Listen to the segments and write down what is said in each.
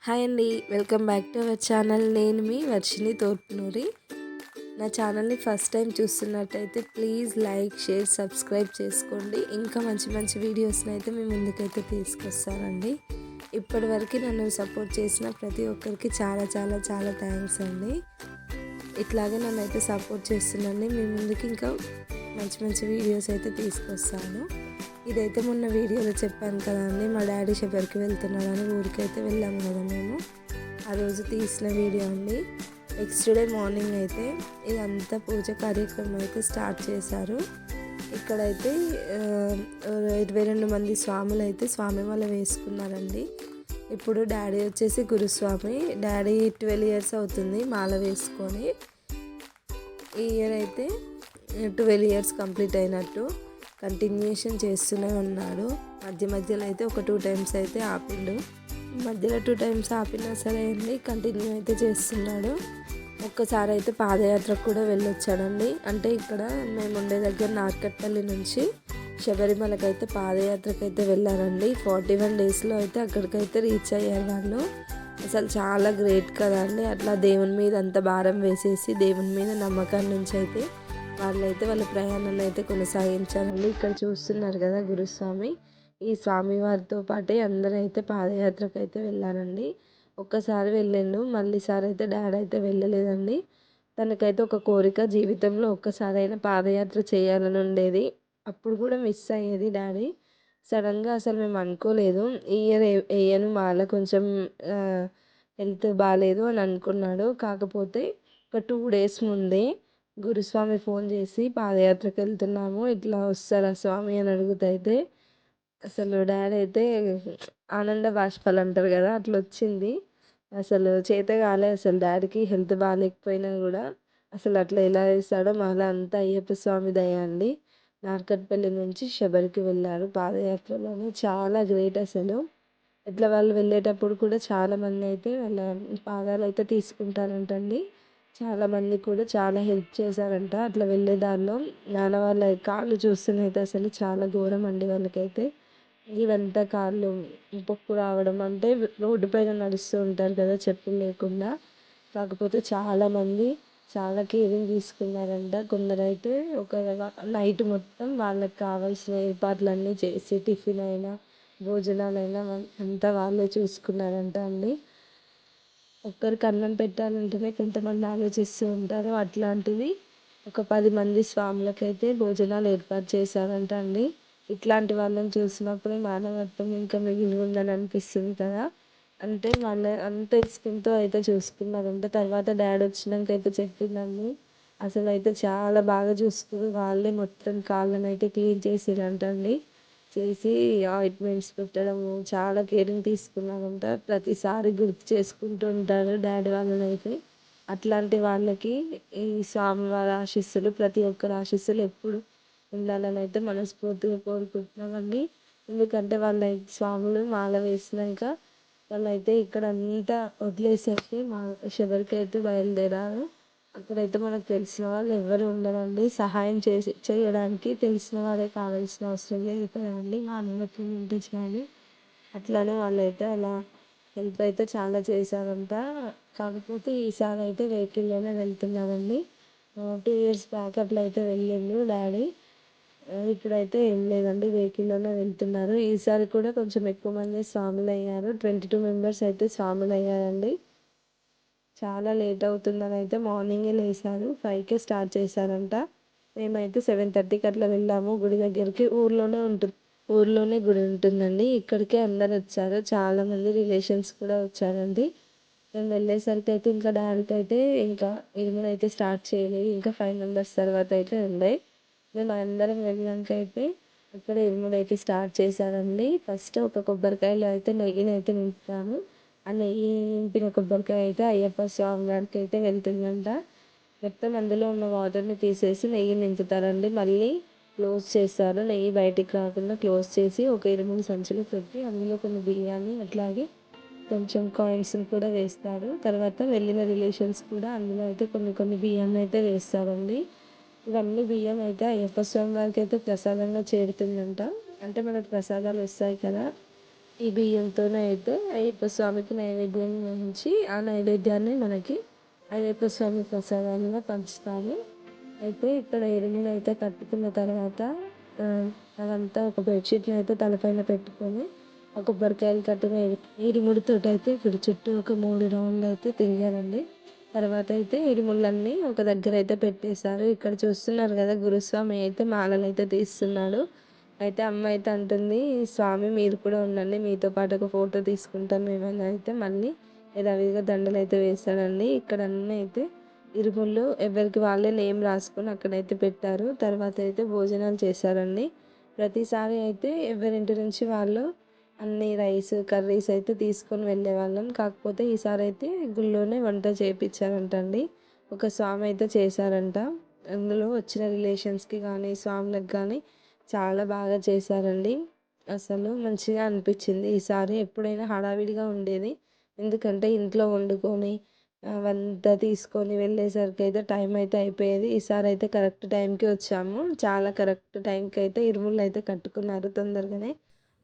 Hi అండి. Welcome back to our channel. నేను మీ వర్షిని తోట్నూరి. నా ఛానల్ని ఫస్ట్ టైం చూస్తున్నట్టయితే ప్లీజ్ లైక్, షేర్, సబ్స్క్రైబ్ చేసుకోండి. ఇంకా మంచి మంచి వీడియోస్ని అయితే మీ ముందుకైతే తీసుకొస్తానండి. ఇప్పటివరకు నన్ను సపోర్ట్ చేసిన ప్రతి ఒక్కరికి చాలా చాలా చాలా థ్యాంక్స్ అండి. ఇట్లాగే నన్ను అయితే సపోర్ట్ చేస్తుండండి. మీ ముందుకి ఇంకా మంచి మంచి వీడియోస్ అయితే తీసుకొస్తాను. ఇదైతే మొన్న వీడియోలో చెప్పాను కదా అండి, మా డాడీ షబర్కి వెళ్తున్నాడని ఊరికైతే వెళ్ళాము కదా మేము. ఆ రోజు తీసిన వీడియో అండి. నెక్స్ట్ డే మార్నింగ్ అయితే ఇదంతా పూజ కార్యక్రమం అయితే స్టార్ట్ చేశారు. ఇక్కడైతే 22 మంది స్వాములు అయితే స్వామిమాల వేసుకున్నారండి. ఇప్పుడు డాడీ వచ్చేసి గురుస్వామి. డాడీ 12 ఇయర్స్ అవుతుంది మాల వేసుకొని. ఈ ఇయర్ అయితే 12 ఇయర్స్ కంప్లీట్ అయినట్టు. కంటిన్యూషన్ చేస్తూనే ఉన్నాడు. మధ్యలో అయితే ఒక 2 టైమ్స్ అయితే ఆపిండు. మధ్యలో 2 టైమ్స్ ఆపినా సరే అండి కంటిన్యూ అయితే చేస్తున్నాడు. ఒక్కసారి అయితే పాదయాత్రకు కూడా వెళ్ళొచ్చాడండి. అంటే ఇక్కడ మేము ఉండే దగ్గర నార్కట్పల్లి నుంచి శబరిమలకి అయితే పాదయాత్రకు అయితే వెళ్ళారండి. 41 డేస్లో అయితే అక్కడికైతే రీచ్ అయ్యారు వాళ్ళు. అసలు చాలా గ్రేట్ కదా అండి. అట్లా దేవుని మీద అంత భారం వేసేసి దేవుని మీద నమ్మకాన్ని నుంచి అయితే వాళ్ళైతే వాళ్ళ ప్రయాణాన్ని అయితే కొనసాగించారండి. ఇక్కడ చూస్తున్నారు కదా గురుస్వామి. ఈ స్వామివారితో పాటే అందరూ అయితే పాదయాత్రకు అయితే వెళ్ళారండి. ఒక్కసారి వెళ్ళిండు, మళ్ళీసారి అయితే డాడీ అయితే వెళ్ళలేదండి. తనకైతే ఒక కోరిక, జీవితంలో ఒక్కసారైనా పాదయాత్ర చేయాలని ఉండేది. అప్పుడు కూడా మిస్ అయ్యేది డాడీ. సడన్గా అసలు మేము అనుకోలేదు ఈ ఇయర్ వేయను మాల, కొంచెం హెల్త్ బాగాలేదు అని అనుకున్నాడు. కాకపోతే ఒక 2 డేస్ ముందే గురుస్వామి ఫోన్ చేసి పాదయాత్రకు వెళ్తున్నాము, ఇట్లా వస్తారా స్వామి అని అడుగుతైతే అసలు డాడీ అయితే ఆనంద బాష్పాలు అంటారు కదా అట్లా వచ్చింది. అసలు చేత కాలే అసలు డాడీకి. హెల్త్ బాగాలేకపోయినా కూడా అసలు అట్లా ఎలా వేస్తాడో. మళ్ళీ అంతా అయ్యప్ప స్వామి దయ అండి. నార్కట్పల్లి నుంచి శబరికి వెళ్ళారు పాదయాత్రలోనే. చాలా గ్రేట్ అసలు. ఇట్లా వాళ్ళు వెళ్ళేటప్పుడు కూడా చాలామంది అయితే వాళ్ళ పాదాలు అయితే తీసుకుంటారంటండి. చాలామంది కూడా చాలా హెల్ప్ చేశారంట అట్లా వెళ్ళే దారిలో. నాన్న వాళ్ళ కాళ్ళు చూస్తేనైతే అసలు చాలా ఘోరం అండి వాళ్ళకైతే. ఇవంతా కాళ్ళు పొక్కు రావడం, అంటే రోడ్డు పైన నడుస్తూ ఉంటారు కదా చెప్పులు లేకుండా. కాకపోతే చాలామంది చాలా కేరింగ్ తీసుకున్నారంట. కొందరైతే ఒక నైట్ మొత్తం వాళ్ళకి కావాల్సిన ఏర్పాట్లన్నీ చేసి టిఫిన్ అయినా భోజనాలైనా అంతా వాళ్ళే చూసుకున్నారంట అండి. ఒక్కరికి అన్నం పెట్టాలంటేనే కొంతమంది ఆలోచిస్తూ ఉంటారు. అట్లాంటిది ఒక 10 మంది స్వాములకైతే భోజనాలు ఏర్పాటు చేశారంట అండి. ఇట్లాంటి వాళ్ళని చూసినప్పుడు మానవత్వం ఇంకా మిగిలి ఉందని అనిపిస్తుంది కదా. అంటే వాళ్ళ అంత ఇష్టంతో అయితే చూసుకున్నారంట. తర్వాత డాడీ వచ్చినాక అయితే చెప్పిందండి, అసలు అయితే చాలా బాగా చూసుకుని వాళ్ళే మొత్తం కాళ్ళని అయితే క్లీన్ చేసిరంట అండి. చేసి ఆయింట్మెంట్స్ పెట్టడము, చాలా కేరింగ్ తీసుకున్నారంట. ప్రతిసారి గుర్తు చేసుకుంటూ ఉంటారు డాడీ వాళ్ళని అయితే. అట్లాంటి వాళ్ళకి ఈ స్వామివారి ఆశీస్సులు, ప్రతి ఒక్కరి ఆశీస్సులు ఎప్పుడు ఉండాలని అయితే మనస్ఫూర్తిగా కోరుకుంటున్నామండి. ఎందుకంటే వాళ్ళ స్వాములు మాల వేసినాక వాళ్ళైతే ఇక్కడ అంతా వదిలేసేసి మా శబరికి అయితే బయలుదేరారు. అక్కడైతే మనకు తెలిసిన వాళ్ళు ఎవరు ఉండరండి సహాయం చేయడానికి. తెలిసిన వాళ్ళే కావాల్సిన అవసరం లేదు కదండి. మా అనుమతి ఉంటే చాలు. అట్లానే వాళ్ళైతే అలా హెల్ప్ అయితే చాలా చేశారంట. కాకపోతే ఈసారి అయితే వెహికల్లోనే వెళ్తున్నామండి. 2 ఇయర్స్ బ్యాక్ అట్లా అయితే వెళ్ళిండు డాడీ. ఇప్పుడైతే ఏం లేదండి, వెహికల్లోనే వెళ్తున్నారు. ఈసారి కూడా కొంచెం ఎక్కువ మంది స్వాములు అయ్యారు. 22 మెంబర్స్ అయితే స్వాములు అయ్యారండి. చాలా లేట్ అవుతుందని అయితే మార్నింగే లేసారు. 5కే స్టార్ట్ చేశారంట. మేమైతే 7:30కి అట్లా వెళ్ళాము గుడి దగ్గరికి. ఊర్లోనే గుడి ఉంటుందండి. ఇక్కడికే అందరు వచ్చారు. చాలామంది రిలేషన్స్ కూడా వచ్చారండి. మేము వెళ్ళేసరికి అయితే ఇంకా డాడీకి అయితే ఇంకా ఇరుముడు అయితే స్టార్ట్ చేయలేదు. ఇంకా 5 మెంబర్స్ తర్వాత అయితే ఉన్నాయి. మేము అందరం వెళ్ళాక అయితే అక్కడ ఇరుముడు అయితే స్టార్ట్ చేశారండి. ఫస్ట్ ఒక కొబ్బరికాయలో అయితే నెయ్యినైతే నింపుతాము. ఆ నెయ్యి నింపిన కొబ్బరికాయ అయితే అయ్యప్ప స్వామి వారికి అయితే వెళ్తుందంట. మొత్తం అందులో ఉన్న వాటర్ని తీసేసి నెయ్యి నింపుతారండి. మళ్ళీ క్లోజ్ చేస్తారు. నెయ్యి బయటికి రాకుండా క్లోజ్ చేసి ఒక 2 సంచులు పెట్టి అందులో కొన్ని బియ్యాన్ని అట్లాగే కొంచెం కాయిన్స్ని కూడా వేస్తారు. తర్వాత వెళ్ళిన రిలేషన్స్ కూడా అందులో అయితే కొన్ని కొన్ని బియ్యాన్ని అయితే వేస్తారండి. ఇవన్నీ బియ్యం అయితే అయ్యప్ప స్వామి వారికి అయితే ప్రసాదంగా చేరుతుందంట. అంటే మనకు ప్రసాదాలు వస్తాయి కదా, ఈ బియ్యంతోనే అయితే అయ్యప్ప స్వామికి నైవేద్యం ఉంచి ఆ నైవేద్యాన్ని మనకి అయ్యప్ప స్వామి ప్రసాదంగా పంచుతాము. అయితే ఇక్కడ ఇరుములు అయితే కట్టుకున్న తర్వాత అదంతా ఒక బెడ్షీట్ని అయితే తలపైన పెట్టుకొని ఆ కొబ్బరికాయలు కట్టిన ఇరుముడితో అయితే ఇక్కడ చుట్టూ ఒక 3 రౌండ్లు అయితే తిరిగారండి. తర్వాత అయితే ఇరుములన్నీ ఒక దగ్గర అయితే పెట్టేశారు. ఇక్కడ చూస్తున్నారు కదా, గురుస్వామి అయితే మాలలు అయితే తీస్తున్నాడు. అయితే అమ్మ అయితే అంటుంది, స్వామి మీరు కూడా ఉండండి, మీతో పాటు ఒక ఫోటో తీసుకుంటాం మేమని అయితే మళ్ళీ యథావిధిగా దండలు అయితే వేస్తాడండి. ఇక్కడ అన్నీ అయితే ఇరుముళ్ళు ఎవరికి వాళ్ళే నేమ్ రాసుకొని అక్కడైతే పెట్టారు. తర్వాత అయితే భోజనాలు చేశారండి. ప్రతిసారి అయితే ఎవరింటి నుంచి వాళ్ళు అన్ని రైస్ కర్రీస్ అయితే తీసుకొని వెళ్ళేవాళ్ళం. కాకపోతే ఈసారి అయితే గుళ్ళోనే వంట చేయించారంటండి. ఒక స్వామి అయితే చేశారంట. అందులో వచ్చిన రిలేషన్స్కి కానీ స్వాములకు కానీ చాలా బాగా చేశారండి. అసలు మంచిగా అనిపించింది ఈసారి. ఎప్పుడైనా హడావిడిగా ఉండేది, ఎందుకంటే ఇంట్లో వండుకొని వంట తీసుకొని వెళ్ళేసరికి అయితే టైం అయితే అయిపోయేది. ఈసారి అయితే కరెక్ట్ టైంకి వచ్చాము. చాలా కరెక్ట్ టైంకి అయితే ఇరుముళ్ళు అయితే కట్టుకున్నారు తొందరగానే.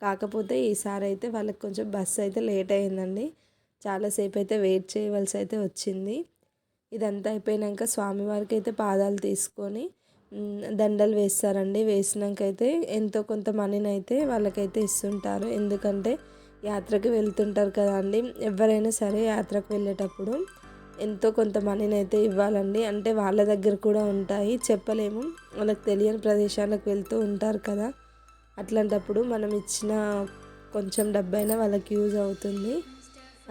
కాకపోతే ఈసారి అయితే వాళ్ళకి కొంచెం బస్సు అయితే లేట్ అయిందండి. చాలాసేపు అయితే వెయిట్ చేయవలసి అయితే వచ్చింది. ఇదంతా అయిపోయాక స్వామివారికి అయితే పాదాలు తీసుకొని దండలు వేస్తారండి. వేసినాక అయితే ఎంతో కొంత మనీని అయితే వాళ్ళకైతే ఇస్తుంటారు. ఎందుకంటే యాత్రకు వెళ్తుంటారు కదా అండి, ఎవరైనా సరే యాత్రకు వెళ్ళేటప్పుడు ఎంతో కొంత మనీని అయితే ఇవ్వాలండి. అంటే వాళ్ళ దగ్గర కూడా ఉంటాయి, చెప్పలేము, వాళ్ళకి తెలియని ప్రదేశాలకు వెళ్తూ ఉంటారు కదా. అట్లాంటప్పుడు మనం ఇచ్చిన కొంచెం డబ్బైనా వాళ్ళకి యూజ్ అవుతుంది.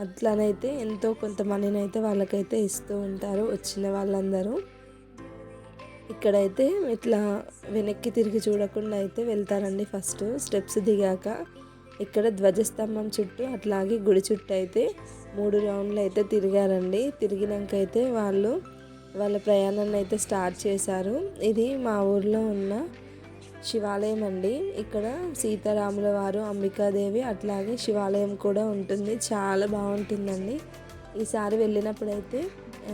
అట్లనైతే ఎంతో కొంత మనీని అయితే వాళ్ళకైతే ఇస్తూ ఉంటారు వచ్చిన వాళ్ళందరూ. ఇక్కడైతే ఇట్లా వెనక్కి తిరిగి చూడకుండా అయితే వెళ్తారండి. ఫస్ట్ స్టెప్స్ దిగాక ఇక్కడ ధ్వజస్తంభం చుట్టూ అట్లాగే గుడి చుట్టూ అయితే 3 రౌండ్లు అయితే తిరిగారండి. తిరిగినాక అయితే వాళ్ళ ప్రయాణాన్ని అయితే స్టార్ట్ చేశారు. ఇది మా ఊర్లో ఉన్న శివాలయం అండి. ఇక్కడ సీతారాముల వారు, అంబికాదేవి అట్లాగే శివాలయం కూడా ఉంటుంది. చాలా బాగుంటుందండి. ఈసారి వెళ్ళినప్పుడైతే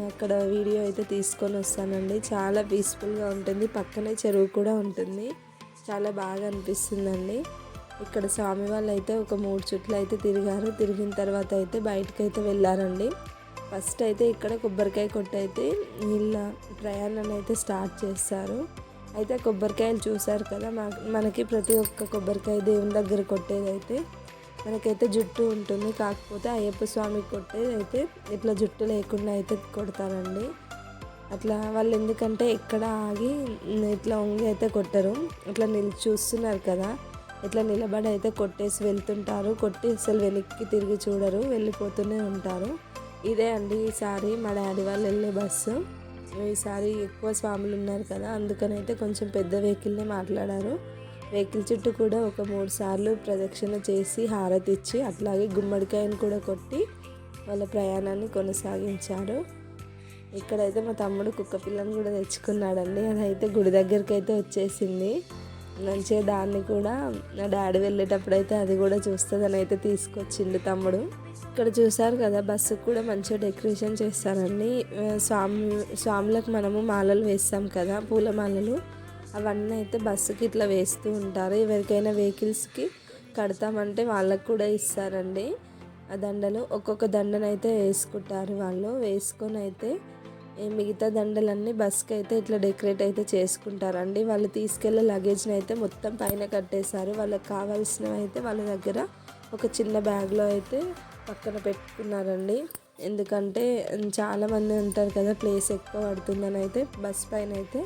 అక్కడ వీడియో అయితే తీసుకొని వస్తానండి. చాలా పీస్ఫుల్గా ఉంటుంది, పక్కనే చెరువు కూడా ఉంటుంది. చాలా బాగా అనిపిస్తుందండి. ఇక్కడ స్వామి వాళ్ళు అయితే ఒక 3 చుట్లు అయితే తిరిగారు. తిరిగిన తర్వాత అయితే బయటకు అయితే వెళ్ళారండి. ఫస్ట్ అయితే ఇక్కడ కొబ్బరికాయ కొట్టి అయితే వీళ్ళ ప్రయాణాన్ని అయితే స్టార్ట్ చేస్తారు. అయితే కొబ్బరికాయలు చూసారు కదా, మనకి ప్రతి ఒక్క కొబ్బరికాయ దేవుని దగ్గర కొట్టేదైతే మనకైతే జుట్టు ఉంటుంది. కాకపోతే అయ్యప్ప స్వామికి కొట్టేది అయితే ఇట్లా జుట్టు లేకుండా అయితే కొడతారండి. అట్లా వాళ్ళు ఎందుకంటే ఎక్కడ ఆగి ఇట్లా వంగి అయితే కొట్టరు. ఇట్లా చూస్తున్నారు కదా, ఇట్లా నిలబడి అయితే కొట్టేసి వెళ్తుంటారు. కొట్టి అసలు వెనక్కి తిరిగి చూడరు, వెళ్ళిపోతూనే ఉంటారు. ఇదే అండి ఈసారి మా డాడీ వాళ్ళు వెళ్ళే బస్సు. ఈసారి ఎక్కువ స్వాములు ఉన్నారు కదా, అందుకనైతే కొంచెం పెద్ద వెహికల్నే మాట్లాడారు. వెహికల్ చుట్టూ కూడా ఒక 3 సార్లు ప్రదక్షిణ చేసి హారతి ఇచ్చి అట్లాగే గుమ్మడికాయను కూడా కొట్టి వాళ్ళ ప్రయాణాన్ని కొనసాగించారు. ఇక్కడైతే మా తమ్ముడు కుక్క పిల్లని కూడా తెచ్చుకున్నాడండి. అదైతే గుడి దగ్గరికి అయితే వచ్చేసింది. మంచిగా దాన్ని కూడా నా డాడీ వెళ్ళేటప్పుడు అయితే అది కూడా చూస్తుందని అయితే తీసుకొచ్చిండు తమ్ముడు. ఇక్కడ చూసారు కదా, బస్సుకు కూడా మంచిగా డెకరేషన్ చేస్తారండి. స్వాములకు మనము మాలలు వేస్తాం కదా, పూల మాలలు, అవన్నీ అయితే బస్సుకి ఇట్లా వేస్తూ ఉంటారు. ఎవరికైనా వెహికల్స్కి కడతామంటే వాళ్ళకు కూడా ఇస్తారండి ఆ దండలు. ఒక్కొక్క దండనైతే వేసుకుంటారు వాళ్ళు. వేసుకొని అయితే మిగతా దండలన్నీ బస్కి అయితే ఇట్లా డెకరేట్ అయితే చేసుకుంటారండి. వాళ్ళు తీసుకెళ్ళే లగేజ్ని అయితే మొత్తం పైన కట్టేశారు. వాళ్ళకి కావాల్సినవి అయితే వాళ్ళ దగ్గర ఒక చిన్న బ్యాగ్లో అయితే పక్కన పెట్టుకున్నారండి. ఎందుకంటే చాలామంది ఉంటారు కదా, ప్లేస్ ఎక్కువ పడుతుందని అయితే బస్ పైన అయితే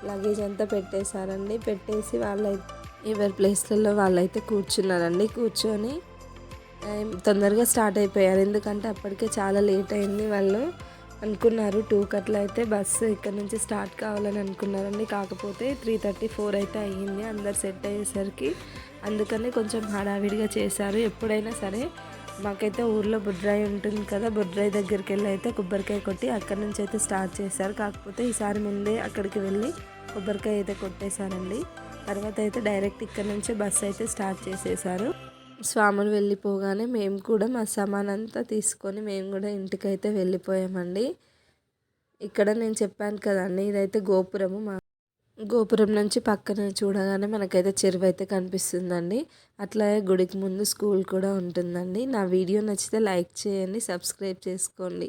లగేజ్ అంతా పెట్టేశారండి. పెట్టేసి వాళ్ళైతే ఎవరి ప్లేస్లలో వాళ్ళైతే కూర్చున్నారండి. కూర్చొని తొందరగా స్టార్ట్ అయిపోయారు, ఎందుకంటే అప్పటికే చాలా లేట్ అయింది. వాళ్ళు అనుకున్నారు 2 అట్లా అయితే బస్సు ఇక్కడ నుంచి స్టార్ట్ కావాలని అనుకున్నారండి. కాకపోతే 3:34 అయితే అయ్యింది అందరు సెట్ అయ్యేసరికి. అందుకని కొంచెం హడావిడిగా చేశారు. ఎప్పుడైనా సరే మాకైతే ఊర్లో బుడ్రాయి ఉంటుంది కదా, బుడ్రాయి దగ్గరికి వెళ్ళి అయితే కొబ్బరికాయ కొట్టి అక్కడి నుంచి అయితే స్టార్ట్ చేశారు. కాకపోతే ఈసారి ముందే అక్కడికి వెళ్ళి కొబ్బరికాయ అయితే కొట్టేశారండి. తర్వాత అయితే డైరెక్ట్ ఇక్కడ నుంచి బస్సు అయితే స్టార్ట్ చేసేసారు. స్వాములు వెళ్ళిపోగానే మేము కూడా మా సామానంతా తీసుకొని మేము కూడా ఇంటికైతే వెళ్ళిపోయామండి. ఇక్కడ నేను చెప్పాను కదండి, ఇదైతే గోపురము. గోపురం నుంచి పక్కన చూడగానే మనకైతే చెరువు అయితే కనిపిస్తుందండి. అట్లాగే గుడికి ముందు స్కూల్ కూడా ఉంటుందండి. నా వీడియో నచ్చితే లైక్ చేయండి, సబ్స్క్రైబ్ చేసుకోండి.